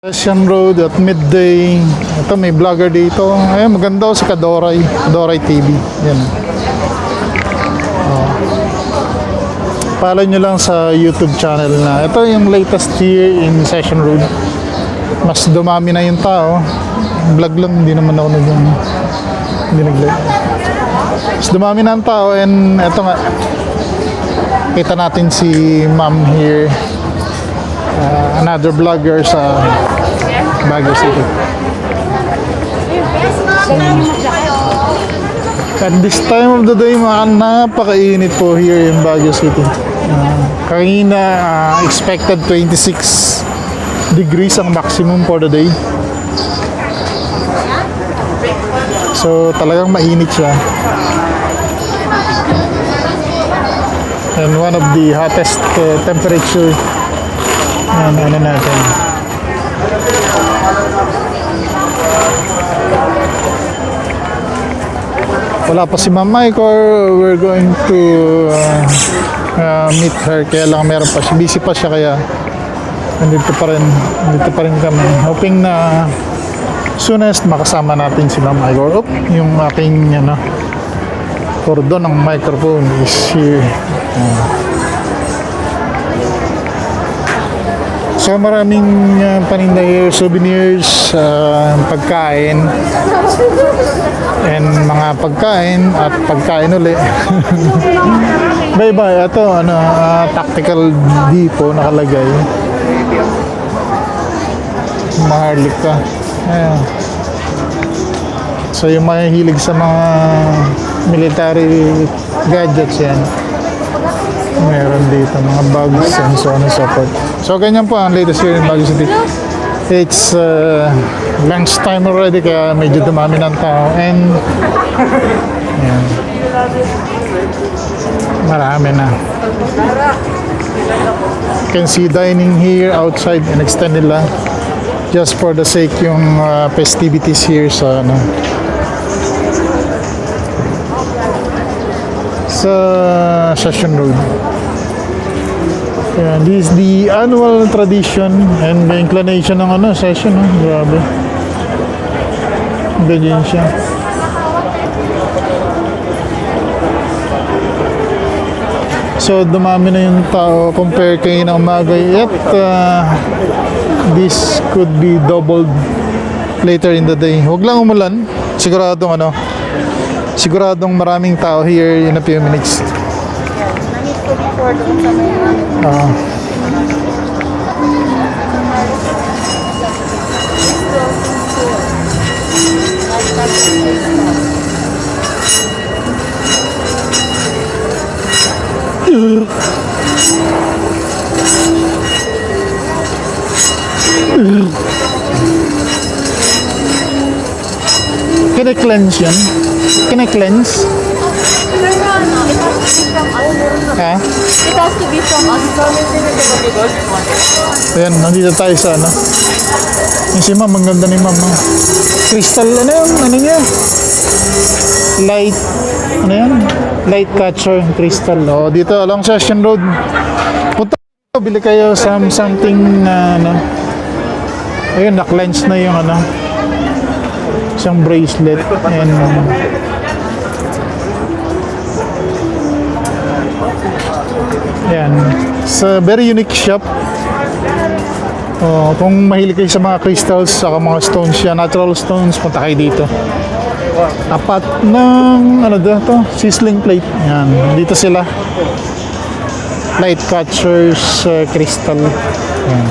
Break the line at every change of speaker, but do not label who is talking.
Session Road at midday. Ito may vlogger dito. Ay, maganda si Kadoray. Kadoray TV. Yan. Follow nyo lang sa YouTube channel na. Ito yung latest here in Session Road. Mas dumami na yung tao. Vlog lang, hindi naman ako hindi nag-vlog. Mas dumami na ang tao and ito nga. Kita natin si Ma'am here. Another vlogger sa Baguio City. At this time of the day, napakainit po here in Baguio City. Kanina, expected 26 degrees ang maximum for the day. So, talagang mainit siya. And one of the hottest temperature ano natin. Wala pa si Ma'am Mike or we're going to meet her, kaya lang meron pa siya, busy pa siya, kaya nandito pa rin kami, hoping na soonest makasama natin si Ma'am Mike or yung aking cordon ng microphone is here. So maraming paninda here, souvenirs, pagkain, and mga pagkain at pagkain uli. Bye-bye. Ito, tactical depot nakalagay. Maharlika. Ayan. So yung mahihilig sa mga military gadgets yan. Meron dito mga bags and so on and so forth. So ganyan po ang latest here in Baguio City. It's lunch time already, kaya medyo dumami ng tao and yan. Marami na. You can see dining here outside and extend nila just for the sake yung festivities here sa sa Session Road. Yeah, this is the annual tradition and the inclination ng session. Grabe. Ganyan siya. So dumami na yung tao compare kay na umaga. Yet this could be doubled later in the day. Huwag lang umulan. Siguradong maraming tao here in a few minutes. Can I cleanse yan? Can I cleanse? Ha?
It has to be from us.
Ayan, nandito tayo sa yung si Ma'am, ang ganda ni Ma'am. Crystal, niya? Light, light catcher, crystal. Dito along Session Road. Punta kayo, bili kayo something ayun, na-cleanse na yung isang bracelet and yan. It's a very unique shop. Kung mahilig kayo sa mga crystals saka mga stones yan, natural stones, punta kayo dito. Apat ng sizzling plate. Yan. Dito sila. Light catchers, crystal. Yan.